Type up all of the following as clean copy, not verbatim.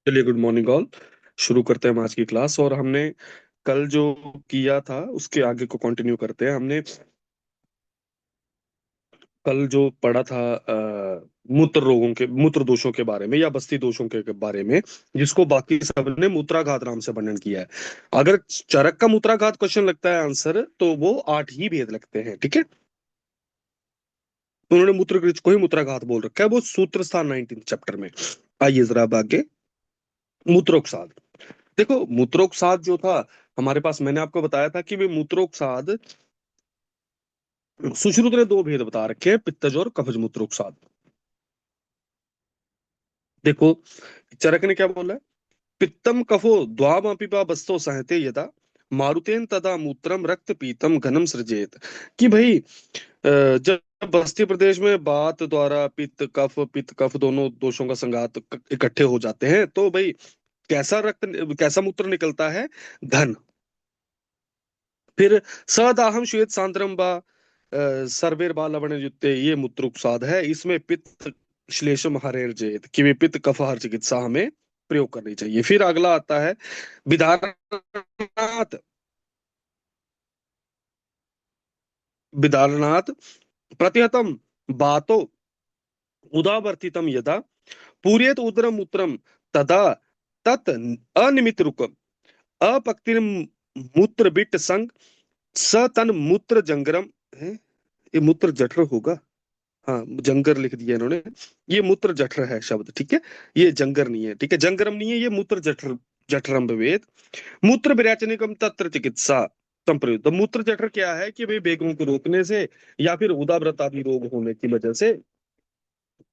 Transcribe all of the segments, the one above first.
चलिए, good morning all. शुरू करते हैं हम आज की क्लास। और हमने कल जो किया था उसके आगे को कंटिन्यू करते हैं। हमने कल जो पढ़ा था मूत्र रोगों के, मूत्र दोषों के बारे में या बस्ती दोषों के बारे में, जिसको बाकी सब ने मूत्राघात नाम से वर्णन किया है। अगर चरक का मूत्राघात क्वेश्चन लगता है आंसर, तो वो 8 ही भेद लगते हैं। ठीक है। तो उन्होंने मूत्र को ही मूत्राघात बोल रखा है, वो सूत्र स्थान 19 चैप्टर में। आइए जरा अब आगे। मूत्रोक्साद। देखो, मूत्रोक्साद जो था हमारे पास, मैंने आपको बताया था कि वे मूत्रोक्साद, सुश्रुत ने दो भेद बता रखे हैं, पित्तज और कफज मूत्रोक्साद। देखो, चरक ने क्या बोला है? पित्तम कफो द्वामपिपा बस्तो सहते यदा मारुतेन तदा मूत्रम रक्त पीतम घनम सृजेत। कि भाई, जब बस्ती प्रदेश में बात द्वारा पित्त कफ दोनों दोषों का संघात इकट्ठे हो जाते हैं, तो भाई कैसा मूत्र निकलता है? घन। फिर सदाहम श्वेत सांद्रम बा सर्वेर बा लवण युत्ते, ये मूत्रोक्साद है। इसमें पित्त श्लेषम हरेर जेत, कि वे पित्त कफहर चिकित्सा हमें प्रयोग करनी चाहिए। फिर अगला आता है विदारनाथ। विदारनाथ प्रतिहतम बातो उदावर्तितम यदा पूरेत उदरम मूत्रम तदा तत् अनिमित रुक अपक्तिर मूत्र बिट संग स तन मूत्र जंगरम है। ये मूत्र जठर होगा। हाँ, जंगर लिख दिया इन्होंने। ये मूत्र जठर है शब्द, ठीक है। ये जंगर नहीं है, ठीक है, जंगरम नहीं है, ये मूत्र जठर। जठरम वेद मूत्र विरेचनिकम तत्र चिकित्सा संप्रयुक्त। तो मूत्र जठर क्या है? कि भाई बेगों को रोकने से या फिर उदाव्रत आदि रोग होने की वजह से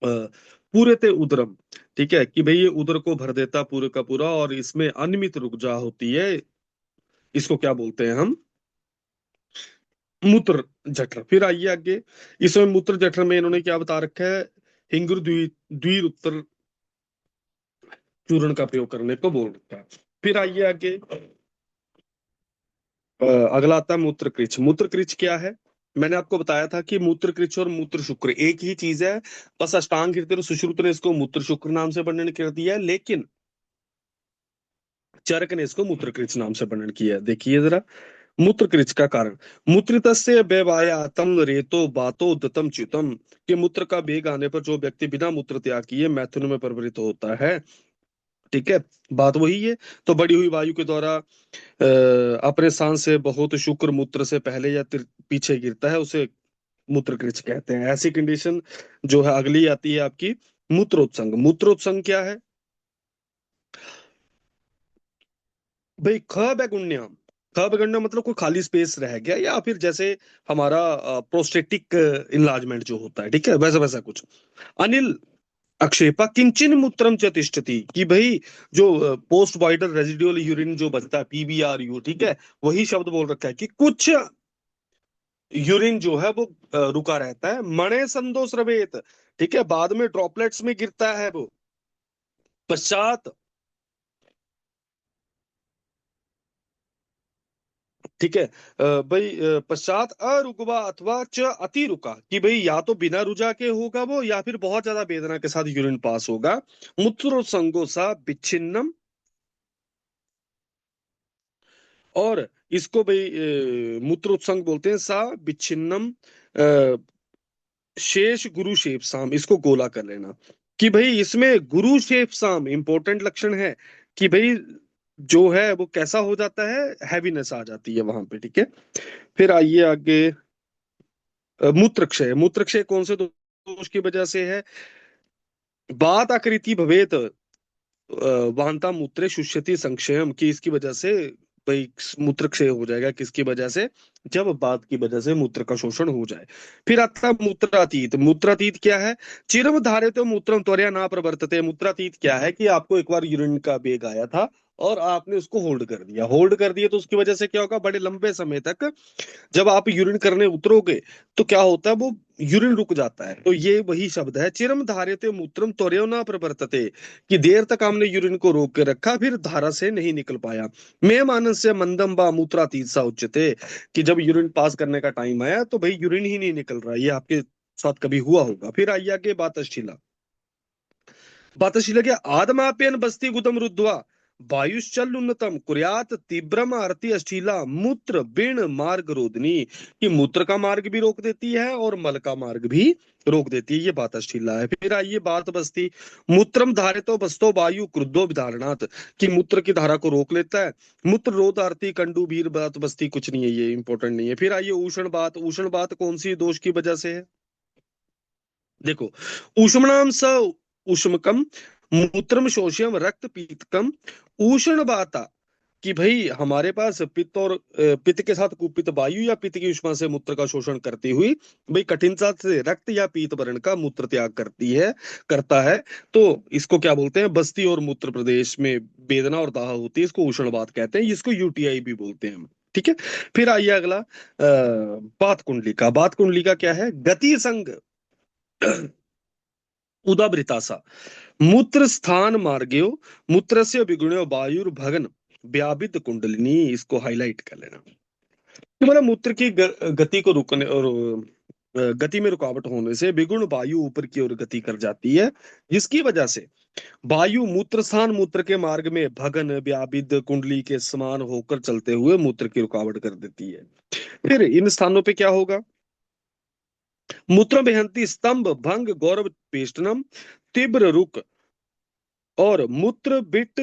पूरे ते उदरम, ठीक है, कि भाई ये उदर को भर देता पूरे का पूरा, और इसमें अनियमित रुकजा होती है। इसको क्या बोलते हैं हम? मूत्र जठर। फिर आइए आगे। इसमें मूत्र जठर में इन्होंने क्या बता रखा है? हिंगुर द्वीर उत्तर चूर्ण का प्रयोग करने को बोल रखा है। फिर आइए आगे। अगला आता है मूत्रकृच। मूत्रकृच क्या है? मैंने आपको बताया था कि मूत्रकृच और मूत्र शुक्र एक ही चीज है। बस अष्टांग हृदय और सुश्रुत ने इसको मूत्र शुक्र नाम से वर्णन कर दिया है, लेकिन चरक ने इसको मूत्रकृच नाम से वर्णन किया है। देखिए जरा, मूत्रकृच का कारण। मूत्रितस्य व्यवायातम रेतो बातो दतम च्युतम, कि मूत्र का वेग आने पर जो व्यक्ति बिना मूत्र त्याग किए मैथुन में प्रवृत्त होता है। ठीक है, बात वही है। तो बढ़ी हुई वायु के द्वारा अपने सांस से बहुत शुक्र मूत्र से पहले या पीछे गिरता है, उसे मूत्रकृच कहते हैं। ऐसी कंडीशन जो है, अगली आती है आपकी मूत्रोत्संग। मूत्रोत्संग क्या है? भाई, ख बैगुण्य। ख बैगुण्य मतलब कोई खाली स्पेस रह गया, या फिर जैसे हमारा प्रोस्टेटिक इनलार्जमेंट जो होता है, ठीक है, वैसा वैसा कुछ। अनिल अक्षेपा किंचन मूत्रम च तिष्ठति, कि भाई जो पोस्ट वाइडल रेजिडुअल यूरिन जो बचता है, पीबीआरयू, ठीक है, वही शब्द बोल रखा है कि कुछ यूरिन जो है वो रुका रहता है। मणे संदोष रवेत, ठीक है, बाद में ड्रॉपलेट्स में गिरता है वो। पश्चात, ठीक है, भाई पश्चात अरुकवा अथवा च अति रुका, कि भाई या तो बिना रुझा के होगा वो, या फिर बहुत ज्यादा वेदना के साथ यूरिन पास होगा। मूत्र संगोसा विच्छिन्नम। और इसको भाई मूत्रोत्संग बोलते हैं। सा विच्छिन्नम शेष गुरु शेप साम, इसको गोला कर लेना। कि भाई इसमें गुरु शेप साम इंपॉर्टेंट लक्षण है। कि भाई जो है वो कैसा हो जाता है? हैवीनेस आ जाती है वहां पे, ठीक है। फिर आइए आगे। मूत्रक्षय। मूत्रक्षय कौन से दोष की वजह से है? बात आकृति भवेत वांता मूत्रे शुष्यति संक्षयम, की इसकी वजह से भाई मूत्र क्षय हो जाएगा। किसकी वजह से? जब बात की वजह से मूत्र का शोषण हो जाए। फिर आता है मूत्रातीत। मूत्रातीत क्या है? चिरम धारित मूत्रम त्वरया ना प्रवर्तते। मूत्रातीत क्या है? कि आपको एक बार यूरिन का बेग आया था और आपने उसको होल्ड कर दिया। होल्ड कर दिया तो उसकी वजह से क्या होगा? बड़े लंबे समय तक जब आप यूरिन करने उतरोगे तो क्या होता है? वो यूरिन रुक जाता है। तो ये वही शब्द है, चिरम धार्यते मूत्रम त्वरयो न प्रवर्तते, कि देर तक हमने यूरिन को रोक के रखा, फिर धारा से नहीं निकल पाया। मैं मानस्य मंदम बा मूत्रातीत सा उच्यते, कि जब यूरिन पास करने का टाइम आया तो भाई यूरिन ही नहीं निकल रहा। ये आपके साथ कभी हुआ होगा। फिर आइए आगे बात अश्लीला। बातशील क्या आदमाप्यन बस्ती गुदम रुद्ध्वा वायुश्चल उन्नतम कुर्यात तीव्रम आरती अश्लीला मूत्र बिन मार्ग रोधनी, कि मूत्र का मार्ग भी रोक देती है और मल का मार्ग भी रोक देती है, ये बात अश्लीला है। फिर आइए बात बस्ती, मूत्रम धारितो बस्तो वायु क्रुद्धो विधारणात, कि मूत्र की धारा को रोक लेता है। मूत्र रोध आरती कंडू भीर बात बस्ती कुछ नहीं है, ये इंपॉर्टेंट नहीं है। फिर आइए उष्ण बात कौन सी दोष की वजह से है? देखो, ऊष्मणाम स ऊष्मकम मूत्रम शोष्यम रक्त पीतकम उष्ण बाता, कि भाई हमारे पास पित्त और पित्त के साथ कुपित वायु या पित्त की उष्मा से मूत्र का शोषण करती हुई भाई कठिनता से रक्त या पीत वर्ण का मूत्र त्याग करता है। तो इसको क्या बोलते हैं? बस्ती और मूत्र प्रदेश में वेदना और दाह होती है, इसको उष्ण बात कहते हैं, इसको यूटीआई भी बोलते हैं हम। ठीक है। फिर आइए अगला, बात कुंडली का क्या है? गति संग उदावृतासा मूत्र स्थान मार्ग्यो मूत्रस्य विगुण्यो वायुर्भगन व्यापित कुंडलिनी, इसको हाईलाइट कर लेना। कि मतलब मूत्र की गति को रुकने और गति में रुकावट होने से विगुण वायु ऊपर की ओर गति कर जाती है, जिसकी वजह से वायु मूत्र स्थान मूत्र के मार्ग में भगन व्यापित कुंडली के समान होकर चलते हुए मूत्र की रुकावट कर देती है। फिर इन स्थानों पे क्या होगा? मूत्र बेहंती स्तंभ भंग गौरव पेष्टनम तीव्र रुक और मूत्र बिट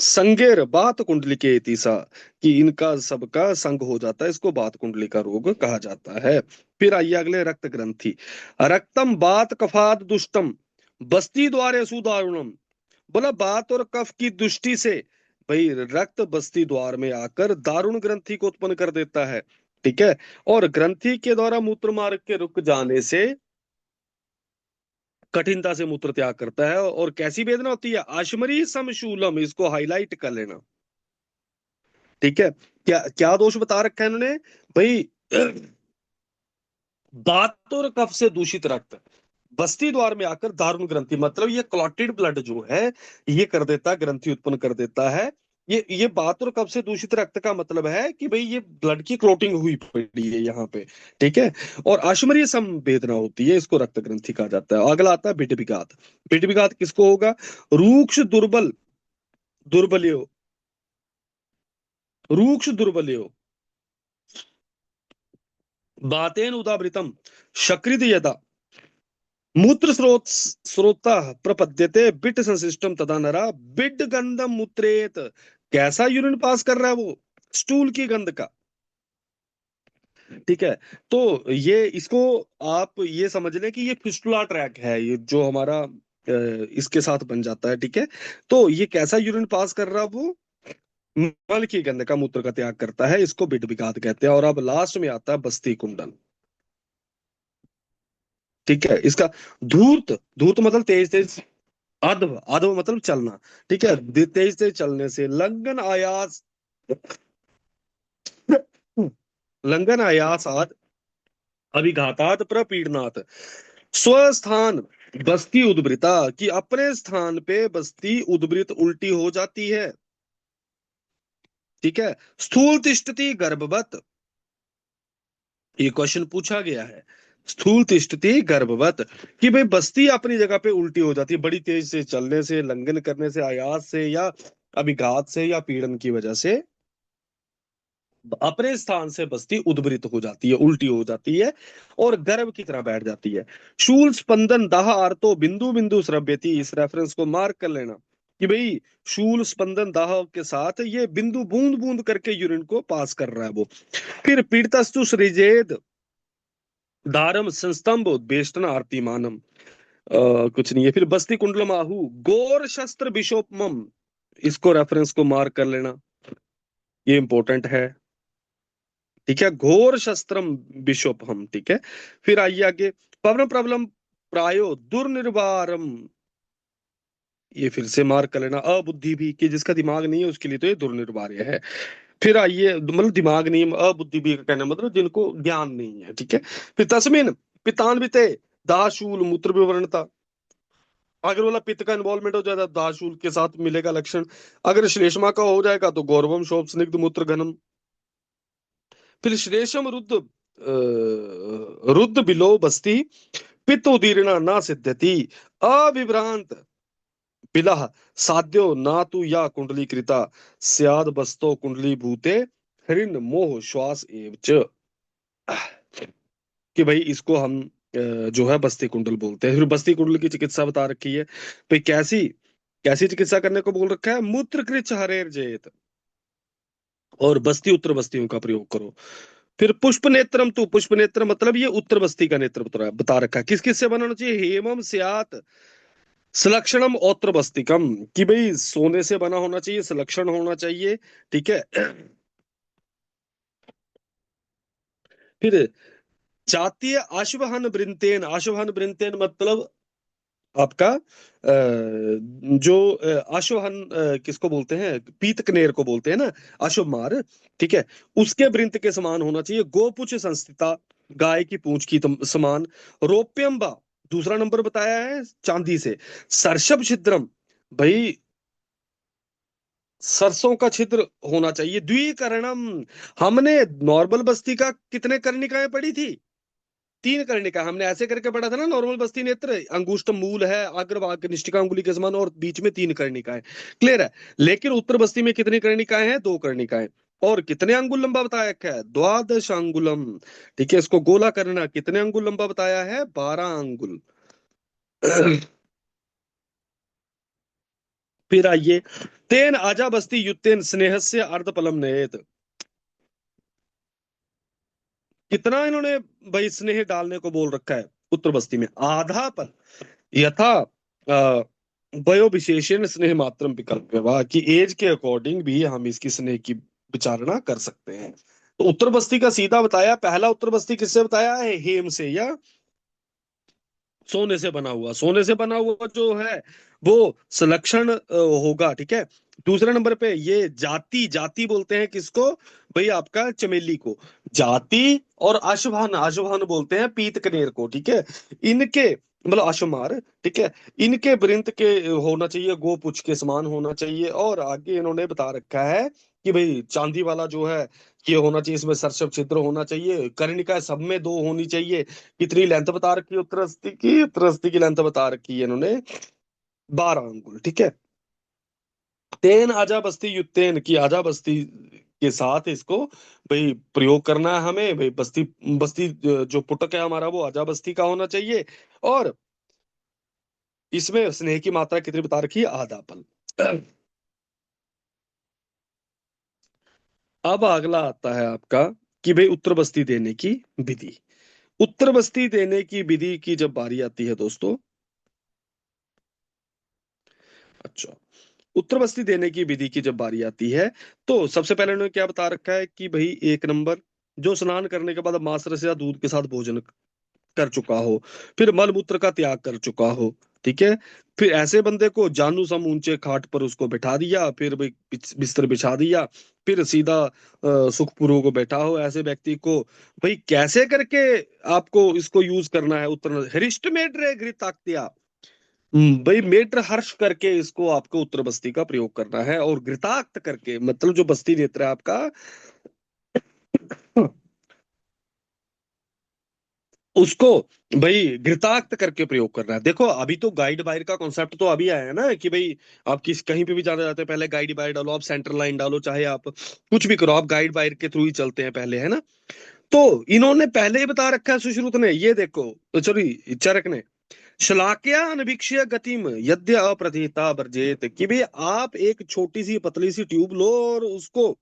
संगेर बात कुंडली के तीसा, कि इनका सबका संग हो जाता है, इसको बात कुंडली का रोग कहा जाता है। फिर आइए अगले, रक्त ग्रंथि, रक्तम बात कफात दुष्टम बस्ती द्वारे सुदारुणम, बोला बात और कफ की दृष्टि से भाई रक्त बस्ती द्वार में आकर दारुण ग्रंथि को उत्पन्न कर देता है। ठीक है। और ग्रंथि के द्वारा मूत्र मार्ग के रुक जाने से कठिनता से मूत्र त्याग करता है। और कैसी वेदना होती है? आशमरी समशूलम, इसको हाईलाइट कर लेना। ठीक है। क्या क्या दोष बता रखा है इन्होंने भाई? दांत और कफ से दूषित रक्त बस्ती द्वार में आकर दारुण ग्रंथि, मतलब ये क्लॉटेड ब्लड जो है ये कर देता है, ग्रंथि उत्पन्न कर देता है। ये बात और कफ से दूषित रक्त का मतलब है कि भाई ये ब्लड की क्लोटिंग हुई पड़ी है यहाँ पे। ठीक है। और अश्मरीय संवेदना होती है, इसको रक्त ग्रंथि कहा जाता है। अगला आता है पिट विघात। पिट विघात किसको होगा? रूक्ष दुर्बल दुर्बलियो रूक्ष दुर्बलियो बातेन उदावृतम शकृत यदा मूत्र स्रोत प्रपद्यते बिट संसिष्टम तदा नरा बिड गंधम मूत्रेत, कैसा यूरिन पास कर रहा है वो? स्टूल की गंध का। ठीक है। तो ये इसको आप ये समझ लें कि ये फिस्टुला ट्रैक है, ये जो हमारा इसके साथ बन जाता है। ठीक है। तो ये कैसा यूरिन पास कर रहा है वो? मल की गंध का, मूत्र का त्याग करता है, इसको बिड विघात कहते हैं। और अब लास्ट में आता है बस्ती कुंडल। ठीक है। इसका धूर्त, धूर्त मतलब तेज तेज, अधव, अधव मतलब चलना। ठीक है। तेज तेज चलने से लंघन आयास, लंघन आयास आद अभिघातात प्रपीड़नात् स्वस्थान बस्ती उद्वृता, कि अपने स्थान पे बस्ती उद्वृत उल्टी हो जाती है। ठीक है। स्थूल तिष्ठति गर्भवत, ये क्वेश्चन पूछा गया है। स्थूल तिष्ठति गर्भवत, कि भाई बस्ती अपनी जगह पे उल्टी हो जाती है बड़ी तेज से चलने से, लंघन करने से, आयास से या अभिघात से या पीड़न की वजह से अपने स्थान से बस्ती उद्वृत हो जाती है, उल्टी हो जाती है और गर्भ की तरह बैठ जाती है। शूल स्पंदन दाह आर्तो बिंदु बिंदु स्रव्यति, इस रेफरेंस को मार्क कर लेना कि भाई शूल स्पंदन दाह के साथ ये बिंदु बूंद बूंद करके यूरिन को पास कर रहा है वो। फिर पीड़तस्तु सृजेद दारम संस्तंभ बेष्टन आरतीमानम, कुछ नहीं है। फिर बस्ती कुंडलम आहु गौर शस्त्र विशोपमम, इसको रेफरेंस को मार्क कर लेना, ये इंपॉर्टेंट है। ठीक है। घोर शस्त्रम विशोपहम। ठीक है। फिर आइए आगे, पवन प्रबलम प्रायो दुर्निर्वारम, ये फिर से मार्क कर लेना। अबुद्धि भी, कि जिसका दिमाग नहीं है उसके लिए तो ये दुर्निर्वार्य है। फिर आइए, मतलब दिमाग नहीं, अबुद्धि भी का कहना मतलब जिनको ज्ञान नहीं है। ठीक है। फिर तस्मिन पितान्विते दाशूल मूत्र विवरणता, अगर वाला पित्त का इन्वॉल्वमेंट हो जाएगा दाशूल के साथ मिलेगा लक्षण। अगर श्लेष्मा का हो जाएगा तो गौरवम शोभ स्निग्ध मूत्र घनम। फिर श्लेषम रुद्ध रुद्ध बिलो बस्ती पित्तोदीर्णा ना सिद्ध्यति अविभ्रांत पिलह साध्यो ना तु या कुंडली कृता स्याद बस्तो कुंडली भूते हरिन मोह श्वास एव च। कि भाई इसको हम जो है बस्ती कुंडल बोलते हैं। फिर बस्ती कुंडल की चिकित्सा बता रखी है भाई, कैसी कैसी चिकित्सा करने को बोल रखा है, मूत्र कृच हरेर जेत, और बस्ती उत्तर बस्तियों का प्रयोग करो। फिर पुष्प नेत्रम, तो पुष्प नेत्र मतलब ये उत्तर बस्ती का नेत्र बता रखा है। किस किस से बनाना चाहिए, हेमम स्यात सुलक्षणम औत्र बस्तिकम, कि भाई सोने से बना होना चाहिए, सुलक्षण होना चाहिए, ठीक है। फिर जातीय आशवहन बृंतेन, आशवहन बृंतेन मतलब आपका जो आशोहन किसको बोलते हैं, पीत कनेर को बोलते हैं ना, आशोमार, ठीक है, उसके वृंत के समान होना चाहिए। गोपुछ संस्थिता, गाय की पूंछ की समान। रोप्यम्बा, दूसरा नंबर बताया है चांदी से। सरसब छिद्रम, भाई सरसों का छिद्र होना चाहिए। द्विकर्णम, हमने नॉर्मल बस्ती का कितने कर्णिकाएं पढ़ी थी, तीन कर्णिका। हमने ऐसे करके पढ़ा था ना, नॉर्मल बस्ती नेत्र, अंगुष्ठ मूल है, अग्रभाग निष्ठिका अंगुली के समान, और बीच में तीन कर्णिकाएं। क्लियर है। लेकिन उत्तर बस्ती में कितनी कर्णिकाएं हैं, दो कर्णिकाएं। और कितने अंगुल लंबा बताया है, द्वादश अंगुलम, ठीक है। इसको गोला करना, कितने अंगुल लंबा बताया है, 12 अंगुल। फिर आइए, तेन आजा बस्ती युतेन स्नेह से अर्धपलम नयेत, कितना इन्होंने भाई स्नेह डालने को बोल रखा है उत्तर बस्ती में, आधा पल, यथा अ, वयो विशेषण स्नेह मात्रम विकल्प व्यवहार, की एज के अकॉर्डिंग भी हम इसकी स्नेह की विचारणा कर सकते हैं। तो उत्तर बस्ती का सीधा बताया, पहला उत्तर बस्ती किससे बताया है, हेम से या सोने से बना हुआ, सोने से बना हुआ जो है वो संलक्षण होगा, ठीक है। दूसरे नंबर पे ये जाति, जाति बोलते हैं किसको, भाई आपका चमेली को जाति, और अशुभान, अशुभान बोलते हैं पीत कनेर को, ठीक है। इनके मतलब अशुमार, ठीक है, इनके वृंत के होना चाहिए, गोपुछ के समान होना चाहिए। और आगे इन्होंने बता रखा है कि भाई चांदी वाला जो है ये होना चाहिए, इसमें सरसब छिद्र होना चाहिए, कर्णिका सब में दो होनी चाहिए। कितनी लेंथ बता रखी है उत्तरस्ती की, उत्तरस्ती की लेंथ बता रखी है इन्होंने 12 अंगुल, ठीक है। तेन आजा बस्ती युतेन, की आजा बस्ती के साथ इसको भाई प्रयोग करना है हमें, भाई बस्ती, बस्ती जो पुटक है हमारा वो आजा बस्ती का होना चाहिए। और इसमें स्नेह की मात्रा कितनी बता रखी है, आधा पल। अब अगला आता है आपका कि भाई उत्तर बस्ती देने की विधि। उत्तर बस्ती देने की विधि की जब बारी आती है दोस्तों, अच्छा, उत्तर बस्ती देने की विधि की जब बारी आती है, तो सबसे पहले उन्होंने क्या बता रखा है कि भाई एक नंबर, जो स्नान करने के बाद मांस रस या दूध के साथ भोजन कर चुका हो, फिर मल मूत्र का त्याग कर चुका हो, ठीक है। फिर ऐसे बंदे को जानू सम ऊंचे खाट पर उसको बैठा दिया, फिर भाई बिस्तर बिछा दिया, फिर सीधा सुखपुरों को बैठा हो ऐसे व्यक्ति को। भाई कैसे करके आपको इसको यूज करना है, उत्तर हरिष्ट मेट रे घृताक्त्या, भाई मेटर हर्ष करके इसको आपको उत्तर बस्ती का प्रयोग करना है, और घृताक्त करके मतलब जो बस्ती नेत्र है आपका, उसको भाई घृताक्त करके प्रयोग करना है। देखो अभी तो गाइड वायर का कॉन्सेप्ट तो अभी आया है ना, कि भाई आप किस कहीं पे भी जाना चाहते हैं, पहले गाइड वायर डालो, आप सेंटर लाइन डालो, चाहे आप कुछ भी करो, आप गाइड वायर के थ्रू ही चलते हैं पहले, है ना। तो इन्होंने पहले ही बता रखा है सुश्रुत ने, ये देखो, सॉरी चरक ने, शलाक्या अनभिक्ष्य गतिम यद्य अप्रतिहता वर्जेत, कि भाई आप एक छोटी सी पतली सी ट्यूब लो और उसको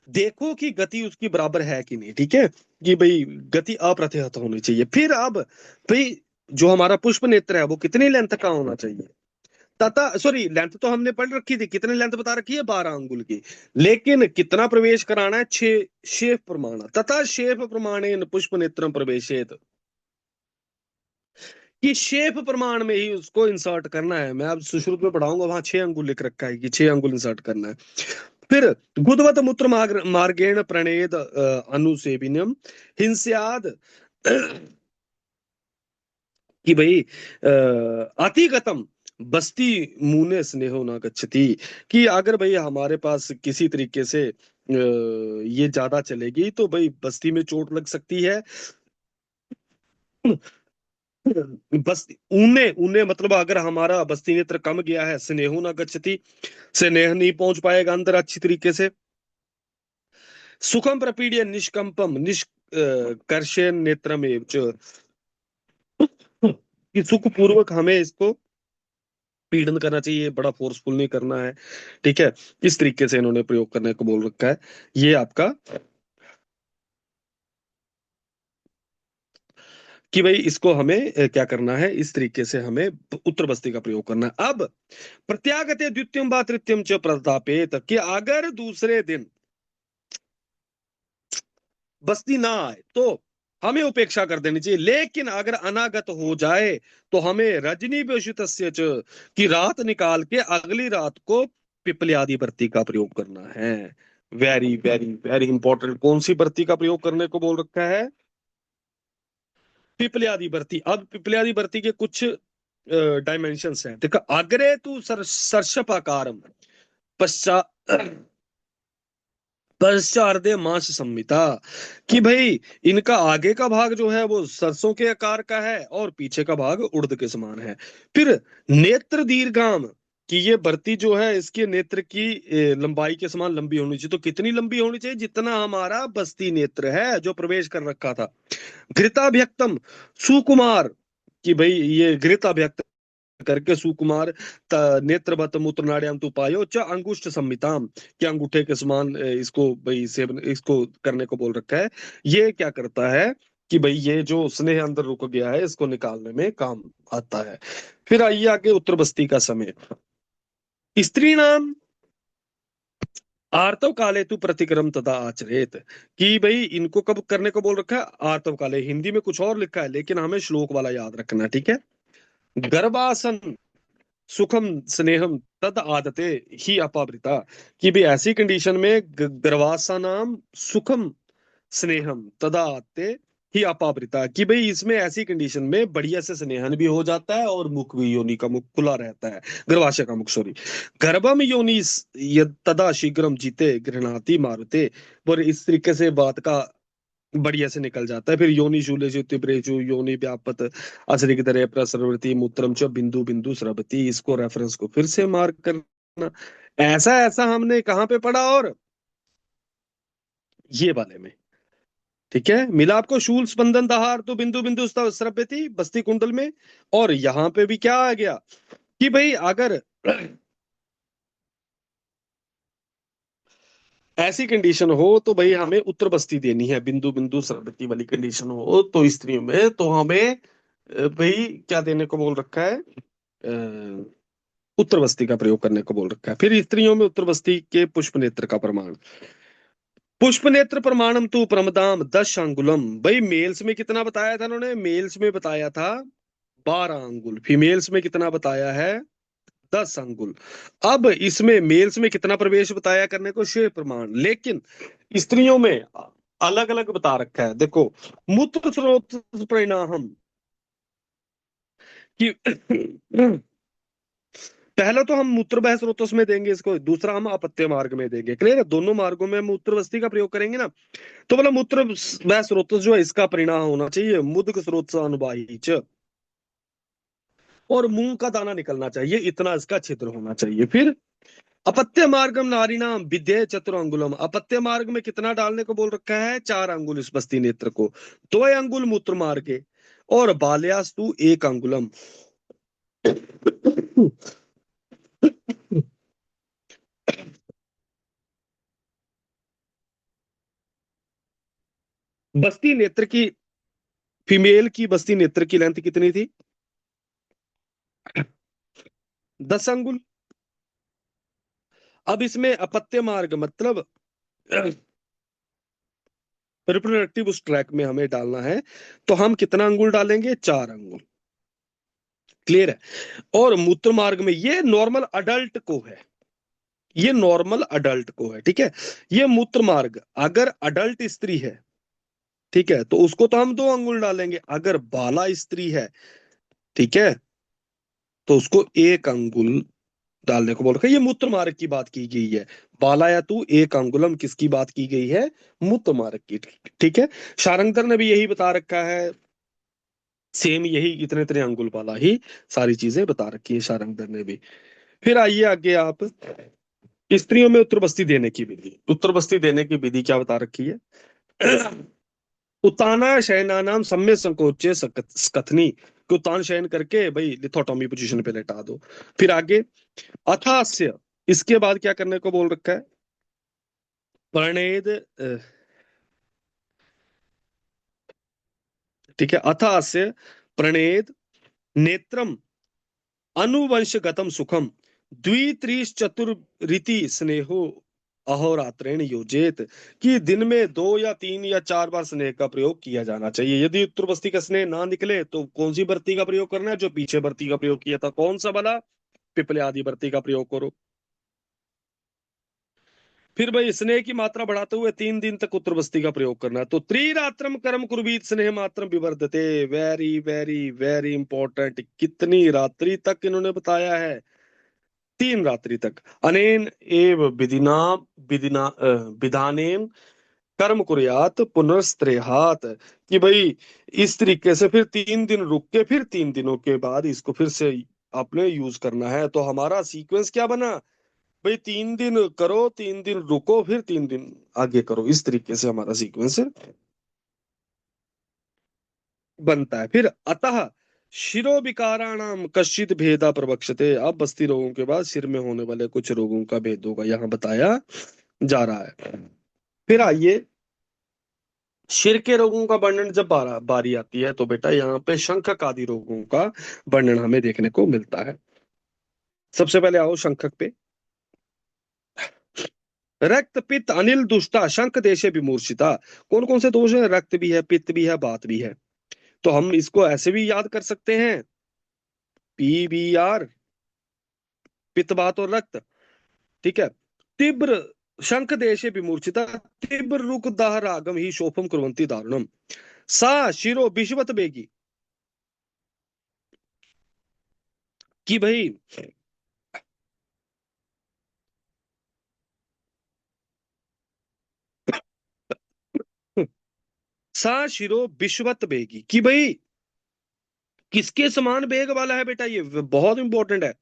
देखो कि गति उसकी बराबर है कि नहीं, ठीक है, कि भाई गति अप्रतिहत होनी चाहिए। फिर अब भाई जो हमारा पुष्प नेत्र है वो कितनी लेंथ का होना चाहिए, तथा सॉरी लेंथ तो हमने पढ़ रखी थी, कितनी लेंथ बता रखी है, 12 अंगुल की। लेकिन कितना प्रवेश कराना है, 6 शेफ प्रमाण, तथा शेफ प्रमाणेन पुष्प नेत्रम प्रवेशेत, कि शेप प्रमाण में ही उसको इंसर्ट करना है। मैं अब सुश्रुत में पढ़ाऊंगा, वहां 6 अंगुल लिख रखा है कि 6 अंगुल इंसर्ट करना है। फिर गुदवत मूत्र मार्गेण प्रणेद अनुसेविनम हिंस्याद, कि भाई अतिगतम बस्ती मुने स्नेहो न गच्छति, कि अगर भाई हमारे पास किसी तरीके से ये ज्यादा चलेगी तो भाई बस्ती में चोट लग सकती है। बस ऊने ऊने मतलब अगर हमारा बस्ती नेत्र कम गया है, स्नेहो न गच्छति, स्नेह नहीं पहुंच पाएगा अंदर अच्छी तरीके से। सुखम प्रपीड्य निष्कंपम निष्कर्षेण नेत्रमेव च, कि सुख पूर्वक हमें इसको पीड़न करना चाहिए, बड़ा फोर्सफुल नहीं करना है। ठीक है, इस तरीके से इन्होंने प्रयोग करने को बोल रखा है। ये आपका कि भाई इसको हमें क्या करना है, इस तरीके से हमें उत्तर बस्ती का प्रयोग करना है। अब प्रत्यागते द्वितीयम व तृतीयम च प्रतापेत, कि अगर दूसरे दिन बस्ती ना आए तो हमें उपेक्षा कर देनी चाहिए, लेकिन अगर अनागत हो जाए तो हमें रजनी व्यवसित की रात निकाल के अगली रात को पिपल्यादि बत्ती का प्रयोग करना है। वेरी वेरी वेरी इंपॉर्टेंट, कौन सी बत्ती का प्रयोग करने को बोल रखा है? पिपल्यादि बत्ती। अब पिपल्यादि बत्ती के कुछ डायमेंशंस हैं, देखो, अग्रे तू सर्षपाकारम, पश्चात पश्चार्धे मांस संहिता, कि भाई इनका आगे का भाग जो है वो सरसों के आकार का है और पीछे का भाग उड़द के समान है। फिर नेत्र दीर्घाम, कि ये बर्ती जो है इसके नेत्र की लंबाई के समान लंबी होनी चाहिए। तो कितनी लंबी होनी चाहिए? जितना हमारा बस्ती नेत्र है जो प्रवेश कर रखा था। घृताभ्यक्तम सुकुमार, कि भाई ये घृताभ्यक्त करके सुकुमार नेत्रवत मूत्रनाड्याम तु पायो च अंगुष्ठ संहिताम, कि अंगूठे के समान इसको भाई सेवन इसको करने को बोल रखा है। ये क्या करता है कि भाई ये जो स्नेह अंदर रुक गया है इसको निकालने में काम आता है। फिर आइए आगे, उत्तर बस्ती का समय। स्त्री नाम आर्तव काले तु प्रतिक्रम तथा आचरेत, कि भाई इनको कब करने को बोल रखा है? आर्तव काले। हिंदी में कुछ और लिखा है लेकिन हमें श्लोक वाला याद रखना, ठीक है। गर्भासन सुखम स्नेहम तद आदते ही अपावृता, कि भी ऐसी कंडीशन में गर्भासा नाम सुखम स्नेहम तदा आते ही अपावृता, कि भाई इसमें ऐसी कंडीशन में बढ़िया से स्नेहन भी हो जाता है और मुख भी, योनि का मुख खुला रहता है, गर्भाशय का मुख, सॉरी। गर्भम योनि तदा शीघ्रम जीते गृहणाति मारुते, और इस तरीके से बात का बढ़िया से निकल जाता है। फिर योनि शूलेषु तिब्रेषु योनि व्यापत अचरिक तरह प्रसरवती मूत्रम च बिंदु बिंदु स्रवती, इसको रेफरेंस को फिर से मार्क करना। ऐसा ऐसा हमने कहाँ पे पढ़ा? और ये वाले में, ठीक है, मिला आपको शूल स्पंदन दहार तो बिंदु बिंदु स्रवती बस्ती कुंडल में। और यहाँ पे भी क्या आ गया कि भाई अगर ऐसी कंडीशन हो तो भाई हमें उत्तर बस्ती देनी है, बिंदु बिंदु स्रवती वाली कंडीशन हो तो स्त्रियों में, तो हमें भाई क्या देने को बोल रखा है? उत्तर बस्ती का प्रयोग करने को बोल रखा है। फिर स्त्रियों में उत्तर बस्ती के पुष्प नेत्र का प्रमाण। पुष्प नेत्र प्रमाणम तू प्रमदाम 10 अंगुलम, भाई मेल्स में कितना बताया था उन्होंने? मेल्स में बताया था 12 अंगुल, फीमेल्स में कितना बताया है? 10 अंगुल। अब इसमें मेल्स में कितना प्रवेश बताया करने को? 6 प्रमाण। लेकिन स्त्रियों में अलग अलग बता रखा है, देखो। मूत्र स्रोत परिणाम, कि पहला तो हम मूत्र बह स्रोतस में देंगे इसको, दूसरा हम अपत्य मार्ग में देंगे। क्लियर है? दोनों मार्गों में मूत्र बस्ती का प्रयोग करेंगे ना। तो बोला मूत्र बह स्रोतस जो है इसका परिणाम होना चाहिए मुद्ग स्रोत अनुबाही च, और मुंह का दाना निकलना चाहिए, इतना इसका छिद्र होना चाहिए। फिर अपत्य मार्गम नारीणाम विद्ये चतुरंगुलम, अपत्य मार्ग में कितना डालने को बोल रखा है? 4 अंगुल इस बस्ती नेत्र को, 2 अंगुल मूत्र मार्गे, और बाल्यास्तु 1 अंगुलम। बस्ती नेत्र की, फीमेल की बस्ती नेत्र की लेंथ कितनी थी? 10 अंगुल। अब इसमें अपत्य मार्ग मतलब रिप्रोडक्टिव उस ट्रैक में हमें डालना है, तो हम कितना अंगुल डालेंगे? 4 अंगुल। क्लियर है? और मूत्र मार्ग में ये नॉर्मल अडल्ट को है, ये नॉर्मल अडल्ट को है, ठीक है। ये मूत्र मार्ग अगर अडल्ट स्त्री है, ठीक है, तो उसको तो हम 2 अंगुल डालेंगे। अगर बाला स्त्री है, ठीक है, तो उसको 1 अंगुल डालने को बोल रखा है। ये मूत्र मार्ग की बात की गई है। बाला या तू 1 अंगुलम किसकी बात की गई है? मूत्र मार्ग की, ठीक है। शारंगधर ने भी यही बता रखा है। सेम यही इतने इतने अंगुल वाला ही सारी चीजें बता रखी है शारंगधर ने भी। फिर आइए आगे आप, स्त्रियों में उत्तर बस्ती देने की विधि। उत्तर बस्ती देने की विधि क्या बता रखी है? उत्ताना शयनानाम सम्य संकोचे स्कथनी, कि उत्तान शयन करके भाई लिथोटॉमी पोजीशन पे लेटा दो। फिर आगे अथास्य, इसके बाद क्या करने को बोल रखा है? प्रणेद, ठीक है, अथास्य प्रणेद नेत्रम अनुवंशगतम सुखम द्वित्रिश्चतुर्रीति स्नेहो अहोरात्रेण योजेत, कि दिन में 2 या 3 या 4 बार स्नेह का प्रयोग किया जाना चाहिए। यदि उत्तर बस्ती का स्नेह ना निकले तो कौन सी बर्ती का प्रयोग करना है? जो पीछे बर्ती का प्रयोग किया था, कौन सा वाला? पिपले आदि बर्ती का प्रयोग करो। फिर भाई स्नेह की मात्रा बढ़ाते हुए 3 दिन तक उत्तर बस्ती का प्रयोग करना है। तो त्रिरात्रम कर्म कुर्वीत स्नेह मात्रम विवर्धते, वेरी वेरी वेरी इंपॉर्टेंट। कितनी रात्रि तक इन्होंने बताया है? 3 रात्रि तक। अनेन एव विधिना विधिना विधानेन कर्म कुर्यात पुनस्त्रेहात, कि भाई इस तरीके से फिर 3 दिन रुक के फिर 3 दिनों के बाद इसको फिर से आपने यूज करना है। तो हमारा सीक्वेंस क्या बना? भाई 3 दिन करो, 3 दिन रुको, फिर 3 दिन आगे करो। इस तरीके से हमारा सीक्वेंस बनता है। फिर अतः शिरो विकाराणाम कश्चित भेदा प्रवक्षते, अब बस्ती रोगों के बाद सिर में होने वाले कुछ रोगों का भेदों का यहाँ बताया जा रहा है। फिर आइए, सिर के रोगों का वर्णन जब बारी आती है तो बेटा यहाँ पे शंखक आदि रोगों का वर्णन हमें देखने को मिलता है। सबसे पहले आओ शंखक पे। रक्त पित्त अनिल दुष्टा शंख देशे विमूर्छिता। कौन कौन से दोष है? रक्त भी है, पित्त भी है, बात भी है। तो हम इसको ऐसे भी याद कर सकते हैं, PBR, पित्त बात और रक्त। ठीक है। तीव्र शंख देशे विमूर्छिता, तीव्र रुक दाह रागम ही शोभम कुर्वन्ति दारुणम, सा शिरो विश्वत बेगी, कि भाई सा शिरो विश्वत बेगी, कि भाई किसके समान बेग वाला है बेटा? ये बहुत इंपॉर्टेंट है।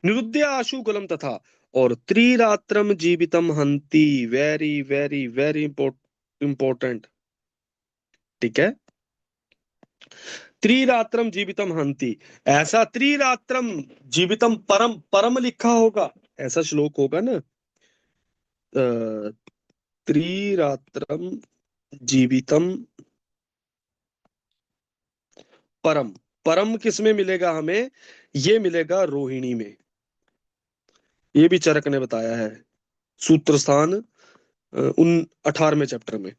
निरुद्ध आशु गलम तथा, और त्रिरात्रम जीवितम हंति, वेरी वेरी वेरी इंपॉर्टेंट। ठीक है। त्रिरात्रम जीवितम हंति, ऐसा त्रिरात्रम जीवितम परम, परम लिखा होगा, ऐसा श्लोक होगा ना। त्रिरात्रम जीवितम परम, परम किस में मिलेगा हमें? ये मिलेगा रोहिणी में। ये भी चरक ने बताया है, सूत्र स्थान उन 18वें चैप्टर में।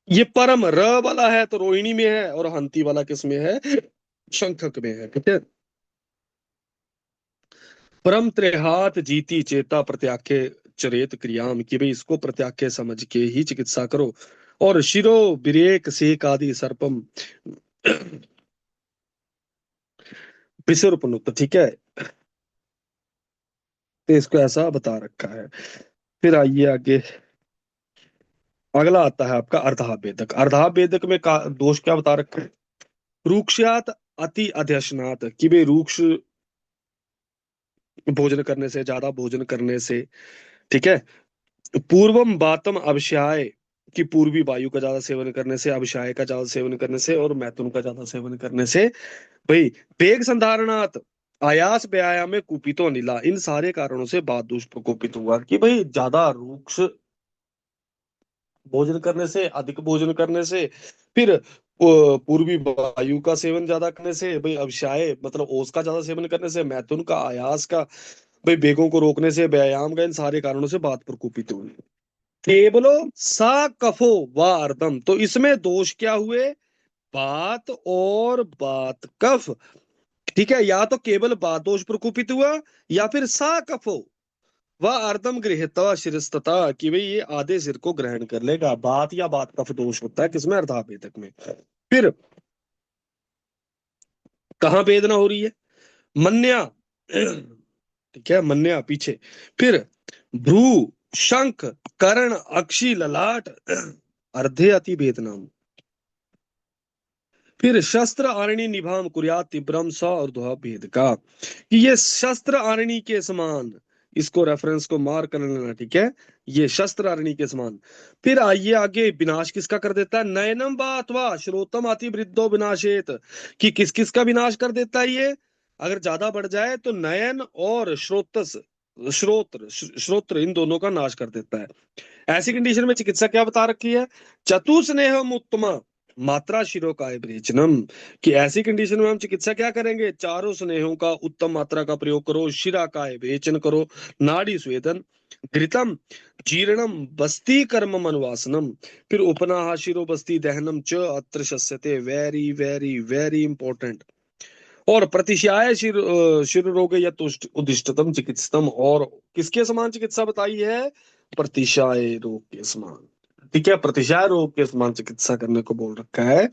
ये परम र वाला है तो रोहिणी में है, और हंती वाला किस में है? शंखक में है। ठीक है। परम त्रिहात जीती चेता प्रत्याख्य चरेत क्रियाम, कि भाई इसको प्रत्याख्य समझ के ही चिकित्सा करो। और शिरो बिरेक सेक आदि सर्पम विसर्पनुत। ठीक है। तो इसको ऐसा बता रखा है। फिर आइए आगे, अगला आता है आपका अर्धावेदक। अर्धावेदक में दोष क्या बता रखा है? रूक्षात अति अध्यशनात, कि भाई रूक्ष भोजन करने से, ज्यादा भोजन करने से। ठीक है। पूर्वम बातम अभिशाय, कि पूर्वी वायु का ज्यादा सेवन करने से, अभिशाय का ज्यादा सेवन करने से, और मैथुन का ज्यादा सेवन करने से। भाई वेग संधारणात आयास व्यायाम में कुपितो नीला, इन सारे कारणों से बात दोष प्रकोपित हुआ, कि भाई ज्यादा रूक्ष भोजन करने से, अधिक भोजन करने से, फिर पूर्वी वायु का सेवन ज्यादा करने से, भाई अभिशाय मतलब ओस का ज्यादा सेवन करने से, मैथुन का, आयास का, भाई वेगों को रोकने से, व्यायाम का, इन सारे कारणों से बात प्रकोपित हुई। केवलो सा कफो व अर्दम, तो इसमें दोष क्या हुए? बात और बात कफ। ठीक है। या तो केवल बात दोष प्रकोपित हुआ, या फिर सा कफो वह अर्दम गृहता शिरस्तता, कि भाई ये आधे सिर को ग्रहण कर लेगा। बात या बात कफ दोष होता है किसमें? अर्धावेदक में। फिर कहाँ वेदना हो रही है? मन्या, ठीक है, मन्या पीछे। फिर भ्रू, शंख, कर्ण, अक्षी, ललाट, अर्धे अति वेदना। फिर शस्त्र आरणी निभाम कुर्यात तीव्रम स और भेद का, कि ये शस्त्र आरणी के समान, इसको रेफरेंस को मार कर लेना, ठीक है, ये शस्त्र आरणी के समान। फिर आइए आगे, विनाश किसका कर देता है, नयनम बा अथवा श्रोतम अति वृद्धो विनाशेत, कि किस किस का विनाश कर देता है ये, अगर ज्यादा बढ़ जाए तो नयन और श्रोतस, श्रोत्र इन दोनों का नाश कर देता है। ऐसी कंडीशन में चिकित्सा क्या बता रखी है, चतुस्नेहम उत्तमा मात्रा शिरोकाय विरेचनम, कि ऐसी कंडीशन में हम चिकित्सा क्या करेंगे, चारों स्नेहों का उत्तम मात्रा का प्रयोग करो, शिराकाय विरेचन करो, नाड़ी स्वेदन, घृतम जीर्णम बस्ती कर्म अनुवासनम, फिर उपनाह शिरो बस्ती दहनम च अत्र शस्यते, वेरी वेरी वेरी इंपॉर्टेंट, और प्रतिशयाय शिर रोग या उदिष्टतम चिकित्सतम, और किसके समान चिकित्सा बताई है, प्रतिशय रोग के समान, ठीक है, प्रतिशय रोग के समान चिकित्सा करने को बोल रखा है।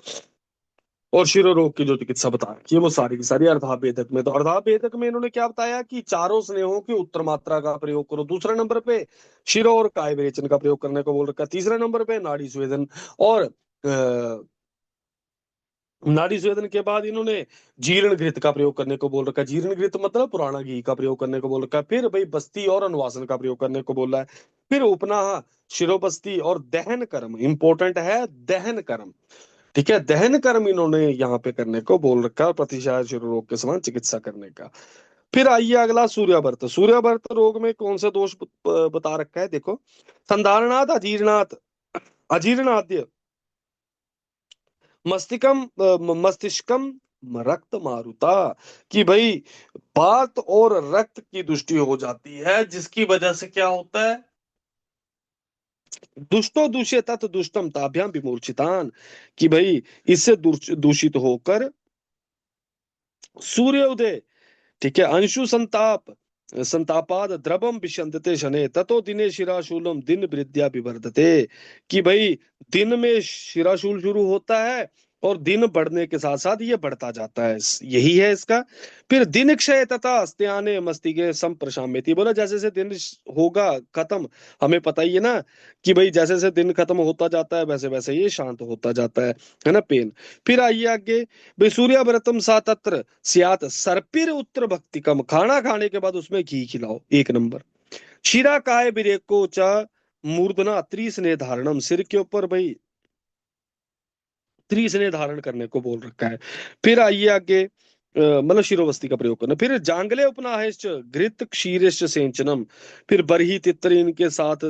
और शिरो रोग की जो चिकित्सा बता रखी है वो सारी की सारी अर्धाभेदक में, तो अर्धाभेदक में इन्होंने क्या बताया कि चारों स्नेहों की उत्तर मात्रा का प्रयोग करो, दूसरे नंबर पे शिरो और काय विरेचन का प्रयोग करने को बोल रखा है, तीसरे नंबर पे नाड़ी स्वेदन, और नाड़ी स्वेदन के बाद इन्होंने जीर्ण घृत का प्रयोग करने को बोल रखा है, जीर्ण घृत मतलब पुराना घी का प्रयोग करने को बोल रखा है, फिर भाई बस्ती और अनुवासन का प्रयोग करने को बोला है, फिर उपनाह शिरोबस्ती और दहन कर्म, इंपॉर्टेंट है दहन कर्म, ठीक है, दहन कर्म इन्होंने यहाँ पे करने को बोल रखा है, प्रतिशय शिरो रोग के समान चिकित्सा करने का। फिर आइए अगला, सूर्यावर्त, सूर्यावर्त रोग में कौन सा दोष बता रखा है, देखो, संधारणात अजीर्णात, अजीर्णाद्य मस्तिष्कम मस्तिष्कम रक्त मारुता, कि भाई बात और रक्त की दृष्टि हो जाती है, जिसकी वजह से क्या होता है, दुष्टो दूषित तत् दुष्टम ताभ्याम विमूर्छितान, कि भाई इससे दूषित होकर सूर्य उदय, ठीक है, अंशु संताप संतापाद द्रवम विशंदते शने ततो दिने शिराशूलम दिन वृद्ध्या विवर्धते, कि भाई दिन में शिराशूल शुरू होता है और दिन बढ़ने के साथ साथ ये बढ़ता जाता है, यही है इसका। फिर दिन क्षय तथा अस्त्याने मस्तिके संप्रशाम्यति, बोला जैसे जैसे दिन होगा खत्म, हमें पता ही है ना कि भाई जैसे जैसे दिन खत्म होता जाता है वैसे वैसे ये शांत होता जाता है ना, पेन। फिर आइए आगे, भाई सूर्याव्रतम सा तत्र सियात सर्पिर उत्तर भक्ति कम, खाना खाने के बाद उसमें घी खिलाओ, एक नंबर। शिरा काय बिरेको चा मूर्धना त्रिस्नेह धारणम, सिर के ऊपर भाई त्रिस्नेह धारण करने को बोल रखा है। फिर आइए आगे, मतलब शिरोवस्ती का प्रयोग करना, फिर जांगले उपनाहेश्च घृत क्षीरेश्च सेंचनम, फिर बरही तित्र इनके साथ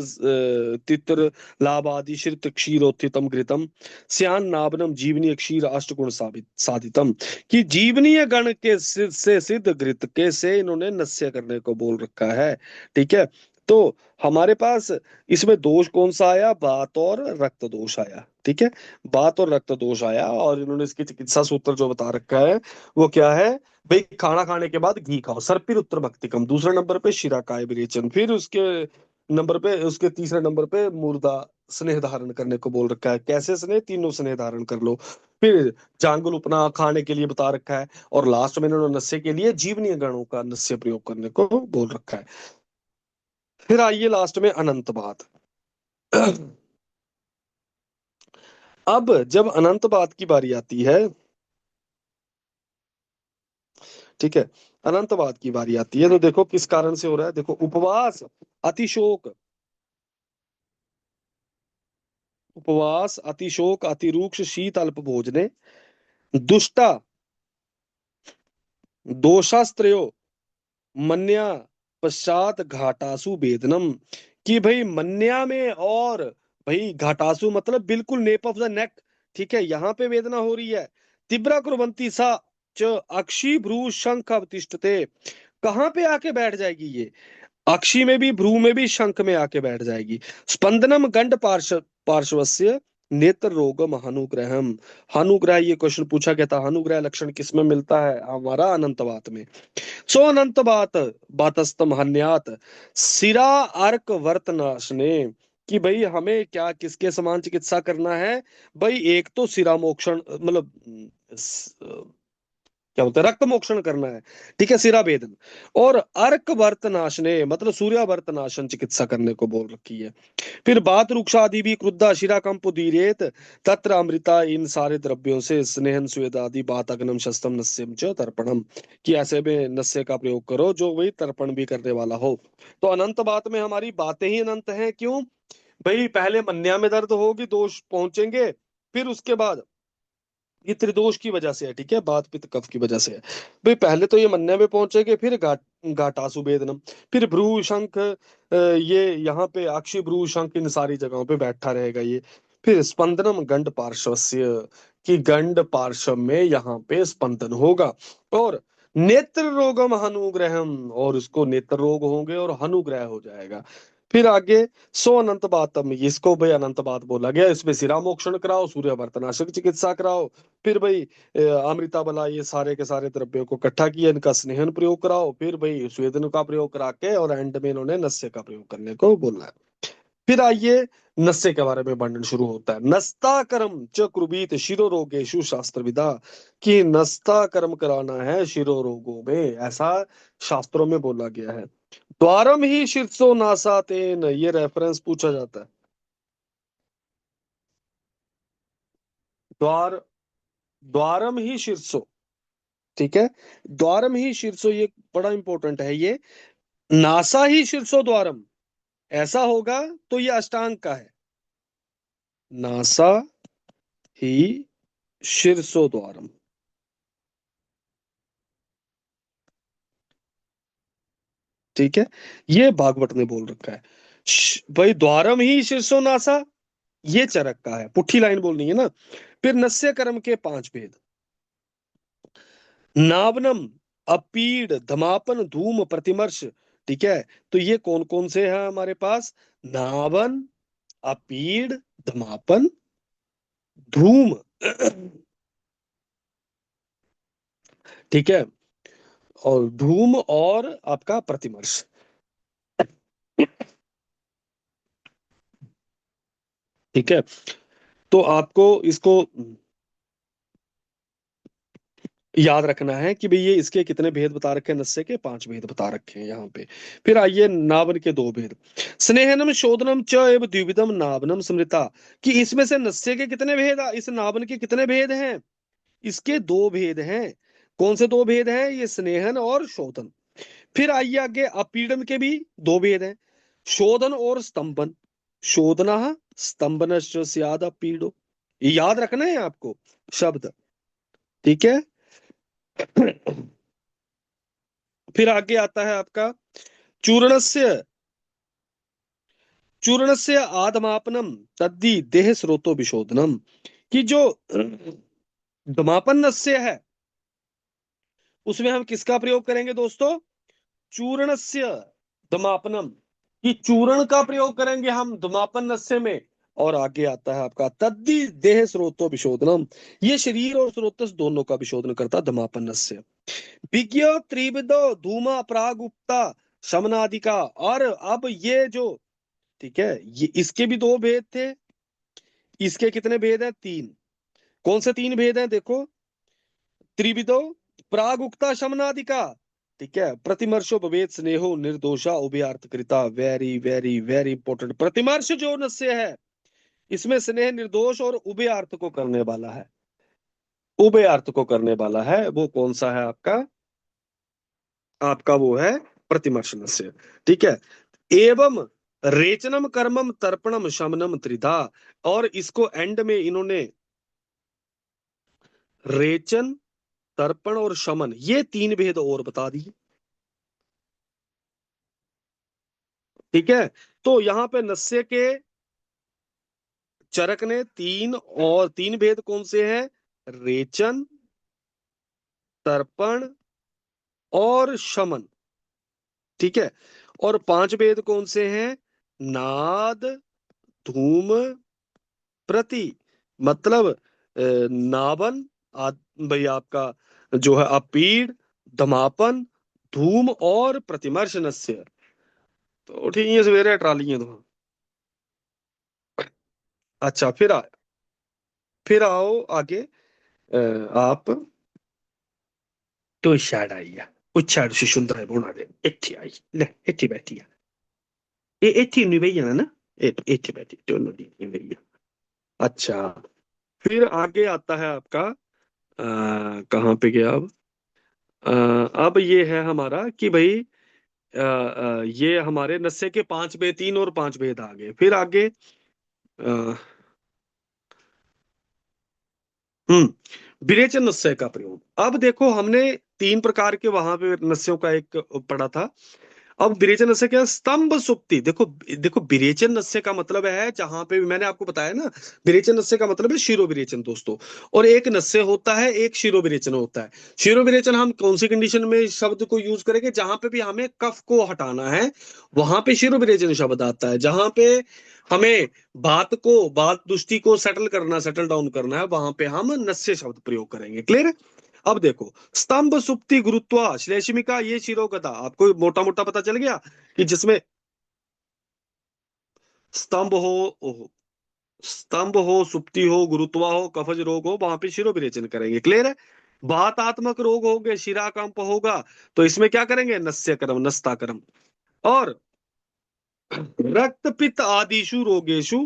तित्र लाभ आदि श्रित क्षीरोत्थितम घृतम श्यान नाभनम जीवनीय क्षीर अष्टगुण साधितम, कि जीवनीय गण के से सिद्ध घृत के से इन्होंने नस्य करने को बोल रखा है, ठीक है। तो हमारे पास इसमें दोष कौन सा आया, बात और रक्त दोष आया, ठीक है, बात और रक्त दोष आया, और इन्होंने इसकी चिकित्सा सूत्र जो बता रखा है वो क्या है, भाई खाना खाने के बाद घी खाओ, सर्पिर उत्तर भक्तिकम, दूसरे नंबर पे शिराकाय विरेचन, फिर उसके नंबर पे, उसके तीसरे नंबर पे मूर्धा स्नेह धारण करने को बोल रखा है, कैसे स्नेह, तीनों स्नेह धारण कर लो। फिर जांगुल उपना खाने के लिए बता रखा है, और लास्ट में इन्होंने नस्य के लिए जीवनीय गणों का नस्य प्रयोग करने को बोल रखा है। फिर आइए लास्ट में अनंत बात। अब जब अनंत बात की बारी आती है, ठीक है, अनंतवाद की बारी आती है, तो देखो किस कारण से हो रहा है, देखो, उपवास अतिशोक, उपवास अतिशोक अतिरूक्ष शीत अल्प भोजने दुष्टा दोषास्त्रयो मन्या पश्चात घाटासु वेदनम, कि भाई मन्या में और भाई घाटासु मतलब बिल्कुल नेप ऑफ द नेक, ठीक है, यहाँ पे वेदना हो रही है, तिब्रा कुर्वंती सा च अक्षी भ्रू शंख अवतिष्ठते, कहाँ पे आके बैठ जाएगी ये, अक्षी में भी भ्रू में भी शंख में आके बैठ जाएगी। स्पंदनम गंड पार्श्वस्य नेत्र रोगम हनुग्रहम, हनुग्रह ये क्वेश्चन पूछा गया था, हनुग्रह लक्षण किसमें मिलता है, हमारा अनंतवात में। सो अनंत बातस्तम हन्यात सिरा अर्क वर्तनाशने, कि भाई हमें क्या किसके समान चिकित्सा करना है, भाई एक तो सिरा मोक्षण मतलब क्या बोलते हैं, रक्त मोक्षण करना है। ठीक है, सिरा भेदन। और अर्क वर्त नाशने मतलब सूर्यावर्त नाशन चिकित्सा करने को बोल रखी है। फिर बात रुक्षादि भी क्रुद्धा शिरा कंप उदीरेत तत्र अमृता, इन सारे द्रव्यों से स्नेहन स्वेद आदि बात अग्नम शस्तम नस्यम च तर्पणम, कि ऐसे में नस्य का प्रयोग करो जो वही तर्पण भी करने वाला हो। तो अनंत बात में हमारी बातें ही अनंत हैं, क्यों भाई? पहले मन्या में दर्द होगी, दोष पहुंचेंगे, फिर उसके बाद ये त्रिदोष की वजह से है, ठीक है, बात पित्त कफ की वजह से है। भाई पहले तो ये मन्या में पहुंचेंगे, फिर घाटासु वेदनम, फिर भ्रू शंख, ये यहाँ पे अक्षि भ्रू शंख इन सारी जगहों पे बैठा रहेगा ये। फिर स्पंदनम गंड पार्श्वस्य, कि गंड पार्श्व में यहाँ पे स्पंदन होगा। और नेत्र रोगम हनुग्रहम, और उसको नेत्र रोग होंगे और हनुग्रह हो जाएगा। फिर आगे सो अनंत बातम, इसको भाई अनंत बात बोला गया, इसमें सिरा मोक्षण कराओ, सूर्य वर्तनाशक चिकित्सा कराओ। फिर भाई अमृता बला ये सारे के सारे द्रव्यों को इकट्ठा किया, इनका स्नेहन प्रयोग कराओ, फिर भाई स्वेदन का प्रयोग करा के, और एंड में इन्होंने नस्य का प्रयोग करने को बोला है। फिर आइए नस्य के बारे में वर्णन शुरू होता है। नस्ता कर्म च कुर्वीत शिरो रोगेशु शास्त्र विदा, कि नस्ता कर्म कराना है शिरो रोगों में, ऐसा शास्त्रों में बोला गया है। द्वारम ही शीर्षो नासातेन, ये रेफरेंस पूछा जाता है। द्वार, द्वारम ही शीर्षो, ठीक है, द्वारम ही शीर्षो, ये बड़ा इंपॉर्टेंट है ये। नासा ही शीर्षो द्वारम, ऐसा होगा तो ये अष्टांग का है। नासा ही शीर्षो द्वारम, ठीक है, ये भागवत ने बोल रखा है। भाई द्वारम ही शीर्षो नासा, ये चरक का है, पुट्ठी लाइन बोलनी है ना। फिर नस्य कर्म के पांच भेद। नावनम, अपीड, धमापन, धूम, प्रतिमर्श, ठीक है। तो ये कौन कौन से हैं हमारे पास? नावन, अपीड, धमापन, धूम, ठीक है, और धूम और आपका प्रतिमर्श, ठीक है। तो आपको इसको याद रखना है कि भाई ये इसके कितने भेद बता रखे हैं, नस्य के पांच भेद बता रखे हैं यहाँ पे। फिर आइए नावन के दो भेद। स्नेहनम शोधनम च एव द्विविधम नावनम स्मृता, कि इसमें से नस्य के कितने भेद, इस नावन के कितने भेद हैं? इसके दो भेद हैं। कौन से दो भेद हैं? ये स्नेहन और शोधन। फिर आइए आगे, अपीड़न के भी दो भेद हैं, शोधन और स्तंभन। शोधना स्तंभन स्याद अपीडो, ये याद रखना है आपको शब्द, ठीक है। फिर आगे आता है आपका चूर्णस्य, चूर्णस्य आदमापनम तद्धि देह स्रोतो विशोधनम, कि जो दमापन नस्य है उसमें हम किसका प्रयोग करेंगे दोस्तों? चूर्णस्य दमापनम, कि चूर्ण का प्रयोग करेंगे हम दमापन नस्य में। और आगे आता है आपका तद्धि देह स्रोतो विशोधनम, ये शरीर और स्रोतस दोनों का विशोधन करता दमापन नस्य। विज्ञ त्रिविदो धूमा प्रागुप्ता शमनादि का। और अब ये जो, ठीक है, ये इसके भी दो भेद थे, इसके कितने भेद हैं? तीन। कौन से तीन भेद हैं? देखो, त्रिविदो, प्रागुक्ता शमनादि का, ठीक है, प्रतिमर्शो भवेत स्नेहो निर्दोषा उभयार्थ कृता, वेरी वेरी वेरी इंपॉर्टेंट। प्रतिमर्श जो नस्य है, इसमें स्नेह निर्दोष और उभयार्थ को करने वाला है। उभयार्थ को करने वाला है वो कौन सा है आपका? आपका वो है प्रतिमर्श नस्य, ठीक है। एवं रेचनम कर्मम तर्पणम शमनम त्रिधा, और इसको एंड में इन्होंने रेचन, तर्पण और शमन, ये तीन भेद और बता दिए, ठीक है। तो यहाँ पे नस्य के चरक ने तीन, और तीन भेद कौन से हैं? रेचन, तर्पण और शमन, ठीक है। और पांच भेद कौन से हैं? नाद, धूम, प्रति, मतलब नावन, भाई आपका जो है अपीड, दमापन, धूम और प्रतिमर्श नस्य। तो ठीक है, सवेरे ट्रालियां तो। अच्छा, फिर आओ आगे। आप तो इशारा आया उच्चार से सुंदर है बोना दे इतनी आई ले इतनी बैठी है ये इतनी नहीं भैया ना इतनी बैठी दोनों नहीं भैया। अच्छा फिर आगे आता है आपका कहाँ पे गया अब अब ये है हमारा कि भाई ये हमारे नस्से के पांच भेद तीन और पांच भेद आ गए फिर आगे विरेचन नस्ये का प्रयोग। अब देखो हमने तीन प्रकार के वहां पे नस्यों का एक पढ़ा था। अब विरेचन नस्य क्या है? स्तंभ सुप्ति। देखो देखो विरेचन नस्य का मतलब है जहां पे भी मैंने आपको बताया ना विरेचन नस्य का मतलब है शिरो विरेचन दोस्तों। और एक नस्य होता है एक शिरो विरेचन होता है। शिरो विरेचन हम कौन सी कंडीशन में इस शब्द को यूज करेंगे जहां पे भी हमें कफ को हटाना है वहां पे शिरो विरेचन शब्द आता है। जहां पे हमें बात दुष्टि को सेटल डाउन करना है वहां पे हम नस्य शब्द प्रयोग करेंगे। क्लियर है? अब देखो स्तंभ सुप्ति गुरुत्वा श्लेष्मिका ये शिरोगता आपको मोटा मोटा पता चल गया कि जिसमें स्तंभ हो स्तंभ हो सुप्ति हो गुरुत्वा हो कफज रोग हो वहां पे शिरो विरेचन करेंगे। क्लियर है? वातात्मक रोग हो गए शिराकंप होगा तो इसमें क्या करेंगे नस्य कर्म नस्ता कर्म। और रक्त पित्त आदिशु रोगेशु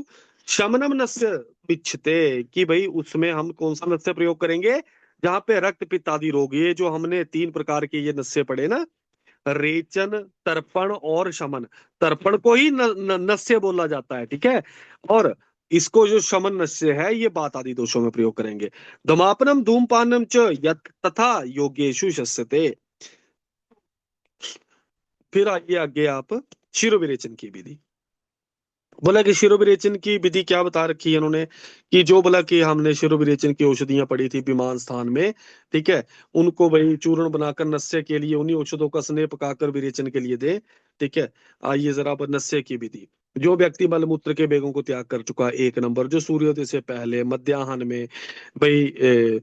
शमनम नस्य पिच्छते कि भाई उसमें हम कौन सा नस्य प्रयोग करेंगे जहां पे रक्त पित्त आदि रोग ये जो हमने तीन प्रकार के ये नस्य पढ़े ना रेचन तर्पण और शमन। तर्पण को ही नस्य बोला जाता है ठीक है। और इसको जो शमन नस्य है ये बात आदि दोषों में प्रयोग करेंगे। दमापनम धूमपानम च यत तथा योगेशु शस्यते। फिर आइए आगे आप शिरो विरेचन की विधि। बोला कि शिरो विरेचन की विधि क्या बता रखी है इन्होंने कि जो बोला कि हमने शिरो विरेचन की औषधियां पड़ी थी विमान स्थान में ठीक है। उनको वही चूर्ण बनाकर नस्य के लिए उन्हीं औषधों का स्नेह पकाकर विरेचन के लिए दे। ठीक है। आइए जरा पर नस्य की विधि। जो व्यक्ति मलमूत्र के बेगों को त्याग कर चुका एक नंबर जो सूर्योदय से पहले मध्याह्न में भाई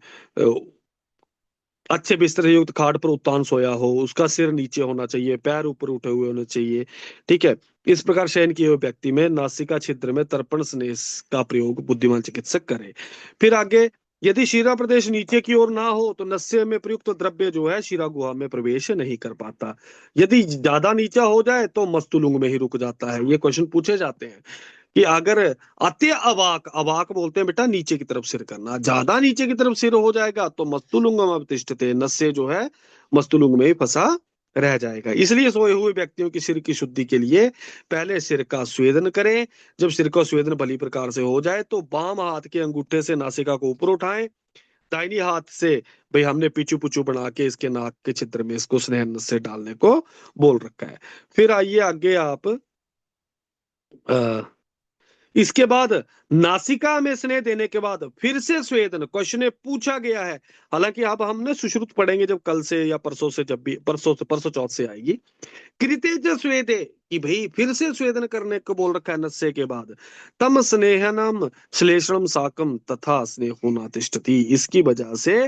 अच्छे बिस्तर युक्त खाट पर उत्तान सोया हो उसका सिर नीचे होना चाहिए पैर ऊपर उठे हुए होने चाहिए। ठीक है। इस प्रकार शयन किए हुए व्यक्ति में नासिका छिद्र में तर्पण स्नेह का प्रयोग बुद्धिमान चिकित्सक करे। फिर आगे यदि शिरा प्रदेश नीचे की ओर ना हो तो नस्य में प्रयुक्त द्रव्य जो है शिरा गुहा में प्रवेश नहीं कर पाता। यदि ज्यादा नीचा हो जाए तो मस्तुलुंग में ही रुक जाता है। ये क्वेश्चन पूछे जाते हैं कि अगर अत्य अवाक अवाक बोलते हैं बेटा नीचे की तरफ सिर करना ज्यादा नीचे की तरफ सिर हो जाएगा तो मस्तुलुंगम अवतिष्ठते नस्य जो है मस्तुलुंग में ही फंसा रह जाएगा। इसलिए सोए हुए व्यक्तियों की सिर की शुद्धि के लिए पहले सिर का स्वेदन करें। जब सिर का स्वेदन भली प्रकार से हो जाए तो बाम हाथ के अंगूठे से नासिका को ऊपर उठाएं। दाहिनी हाथ से भाई हमने पिचू पुचू बना के इसके नाक के छिद्र में इसको स्नेह से डालने को बोल रखा है। फिर आइए आगे आप इसके बाद नासिका में स्नेह देने के बाद फिर से स्वेदन क्वेश्चन में पूछा गया है। हालांकि अब हमने सुश्रुत पढ़ेंगे जब कल से या परसों से जब भी परसों चौथ से आएगी। कृतेज स्वेदे कि भाई फिर से स्वेदन करने को बोल रखा है नस्य के बाद। तम स्नेहनम श्लेषणम साकम तथा स्नेहो नातिष्ठति इसकी वजह से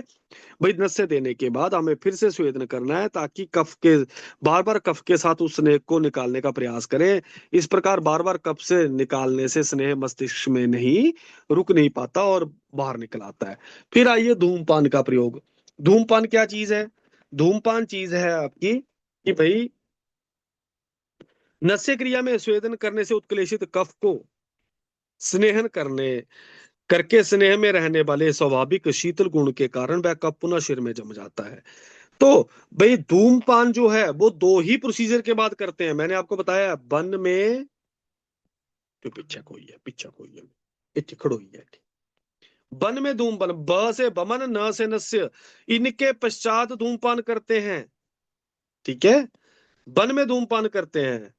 भाई नस्य देने के बाद हमें फिर से स्वेदन करना है ताकि कफ के बार बार कफ के साथ उस स्नेह को निकालने का प्रयास करें। इस प्रकार बार बार कफ से निकालने से स्नेह मस्तिष्क में नहीं रुक नहीं पाता और बाहर निकल आता है। फिर आइए धूमपान का प्रयोग। धूमपान क्या चीज है? धूमपान चीज है आपकी कि भाई नस्य क्रिया में स्वेदन करने से उत्क्लेशित कफ को स्नेहन करने करके स्नेह में रहने वाले स्वाभाविक शीतल गुण के कारण वह कफ पुनः सिर में जम जाता है। तो भाई धूमपान जो है वो दो ही प्रोसीजर के बाद करते हैं। मैंने आपको बताया वन में जो पीछा कोई है इतनी खड़ो ही है। वन में धूमपान ब से बमन न से नस्य इनके पश्चात धूमपान करते हैं। ठीक है। वन में धूमपान करते हैं।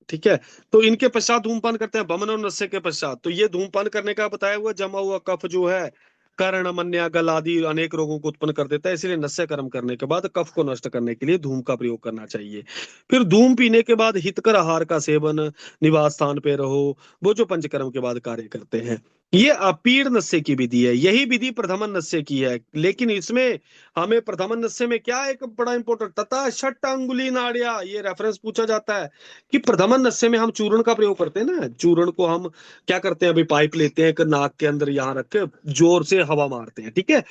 ठीक है। तो इनके पश्चात धूमपान करते हैं बमन और नस्य के पश्चात। तो ये धूमपान करने का बताया हुआ जमा हुआ कफ जो है कर्ण मन्या गल आदि अनेक रोगों को उत्पन्न कर देता है। इसलिए नस्य कर्म करने के बाद कफ को नष्ट करने के लिए धूम का प्रयोग करना चाहिए। फिर धूम पीने के बाद हितकर आहार का सेवन निवास स्थान पे रहो वो जो पंचकर्म के बाद कार्य करते हैं। ये अपीड़ नस्य की विधि है, यही विधि प्रथमन नस्य की है। लेकिन इसमें हमें प्रथमन नस्य में क्या एक बड़ा इंपॉर्टेंट, तथा षट अंगुली नाड़िया, ये रेफरेंस पूछा जाता है कि प्रथमन नस्य में हम चूर्ण का प्रयोग करते हैं ना, चूर्ण को हम क्या करते हैं, अभी पाइप लेते हैं, एक नाक के अंदर यहाँ रख के जोर से हवा मारते हैं, ठीक है।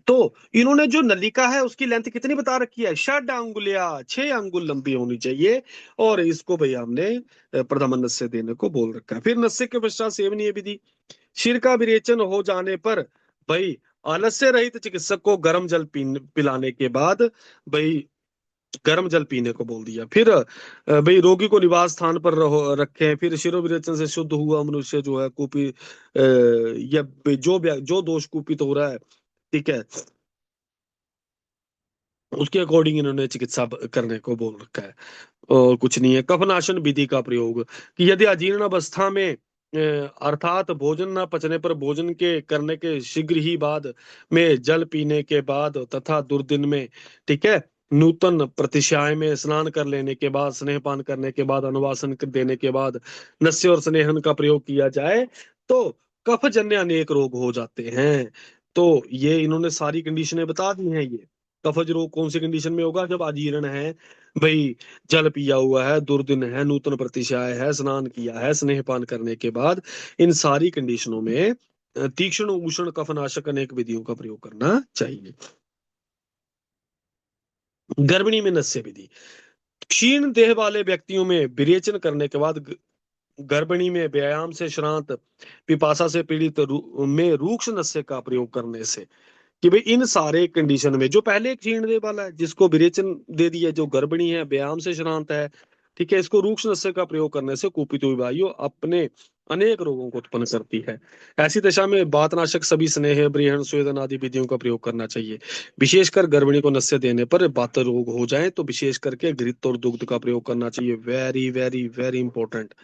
तो इन्होंने जो नलिका है उसकी लेंथ कितनी बता रखी है, षट अंगुलिया, 6 अंगुल लंबी होनी चाहिए। और इसको भैया हमने प्रथमन नस्य देने को बोल रखा है। फिर नस्य के पश्चात सेवनीय विधि, क्षीर का विरेचन हो जाने पर भाई आलस्य रहित चिकित्सक को गर्म जल पिलाने के बाद भाई गर्म जल पीने को बोल दिया। फिर भाई रोगी को निवास स्थान पर रखें। फिर शिरो विरेचन से शुद्ध हुआ मनुष्य जो है कुपी या जो दोष कुपित हो रहा है, ठीक है, उसके अकॉर्डिंग इन्होंने चिकित्सा करने को बोल रखा है। और कुछ नहीं है। कफनाशन विधि का प्रयोग, कि यदि अजीर्ण अवस्था में अर्थात भोजन न पचने पर भोजन के करने के शीघ्र ही बाद में जल पीने के बाद तथा दुर्दिन में, ठीक है, नूतन प्रतिशय में स्नान कर लेने के बाद, स्नेहपान करने के बाद, अनुवासन देने के बाद नस्य और स्नेहन का प्रयोग किया जाए तो कफजन्य अनेक रोग हो जाते हैं। तो ये इन्होंने सारी कंडीशनें बता दी हैं। ये कफज रोग कौन सी कंडीशन में होगा, जब अजीर्ण है भाई, जल पिया हुआ है, दुर्दिन है, नूतन प्रतिशय है, स्नान किया है, स्नेहपान करने के बाद, इन सारी कंडीशनों में तीक्ष्ण उष्ण कफनाशक अनेक विधियों का प्रयोग करना चाहिए। गर्भिणी में नस्य विधि, क्षीण देह वाले व्यक्तियों में विरेचन करने के बाद गर्भिणी में व्यायाम से श्रांत पिपासा से पीड़ित में रूक्ष नस्य का प्रयोग करने से, कि भाई इन सारे कंडीशन में जो पहले एक क्षीण देह वाला है जिसको विरेचन दे दिया, जो गर्भिणी है, व्यायाम से श्रांत है, ठीक है, इसको रूक्ष नस्य का प्रयोग करने से कुपित हुई वायु अपने अनेक रोगों को उत्पन्न करती है। ऐसी दशा में बातनाशक सभी स्नेह ब्रीहण स्वेदन आदि विधियों का प्रयोग करना चाहिए। विशेषकर गर्भिणी को नस्य देने पर बात रोग हो जाए तो विशेष करके घृत और दुग्ध का प्रयोग करना चाहिए। वेरी वेरी वेरी इंपॉर्टेंट,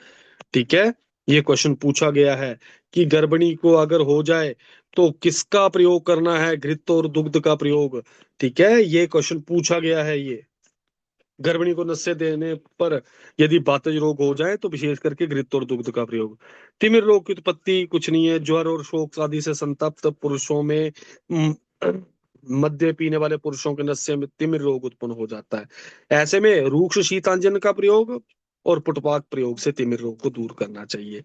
ठीक है। ये क्वेश्चन पूछा गया है कि गर्भिणी को अगर हो जाए तो किसका प्रयोग करना है, घृत और दुग्ध का प्रयोग, ठीक है, ये क्वेश्चन पूछा गया है। ये गर्भिणी को नस्य देने पर यदि बातज रोग हो जाए तो विशेष करके घृत और दुग्ध का प्रयोग। तिमिर रोग की उत्पत्ति कुछ नहीं है, ज्वर और शोक आदि से संतप्त पुरुषों में मद्य पीने वाले पुरुषों के नस्य में तिमिर रोग उत्पन्न हो जाता है। ऐसे में रूक्ष शीतांजन का प्रयोग और पुटपाक प्रयोग से तिमिर रोग को दूर करना चाहिए।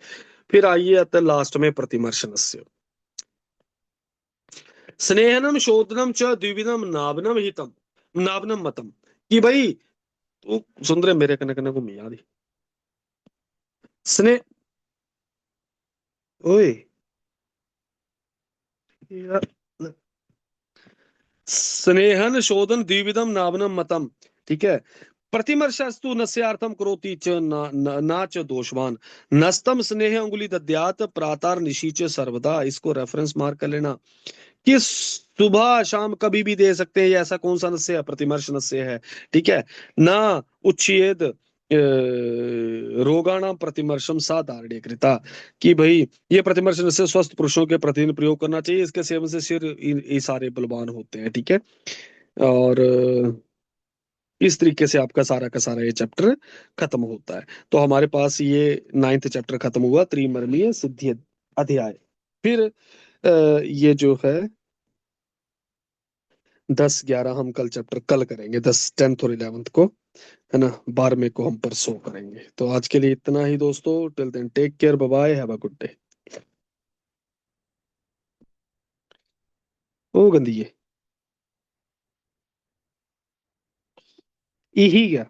फिर आइए आता लास्ट में प्रतिमर्श नस्य, स्नेहनम शोधनम च द्विविधम नाभनम हितम नाभनम मतम, कि भाई तू सुन रहे मेरे कने कने घूमी याद स्ने ओए यार, स्नेहन शोधन द्विविधम नाभनम मतम, ठीक है। प्रतिमर्शस्तु नस्यार्थम करोति च ना च दोषवान, नस्तम स्नेह अंगुली दद्यात प्रातार निशी च सर्वदा, इसको रेफरेंस मार्क कर लेना कि सुबह शाम कभी भी दे सकते हैं। ये ऐसा कौन सा नस्य है, प्रतिमर्श नस्य है, ठीक है ना। उच्छेद रोगाणाम प्रतिमर्शम साधारण कृता, कि भाई ये प्रतिमर्श नस्य स्वस्थ पुरुषों के प्रतिदिन प्रयोग करना चाहिए, इसके सेवन से सिर ये सारे बलवान होते हैं, ठीक है। और इस तरीके से आपका सारा का सारा ये चैप्टर खत्म होता है। तो हमारे पास ये 9th चैप्टर खत्म हुआ, त्रिमर्मीय सिद्धि अध्याय। फिर ये जो है 10 11 हम कल चैप्टर कल करेंगे, 10 10th और 11th को, है ना। 12वें को हम परसों करेंगे। तो आज के लिए इतना ही दोस्तों, till then take care, bye bye, have a good day. ओ गंदी है, यही क्या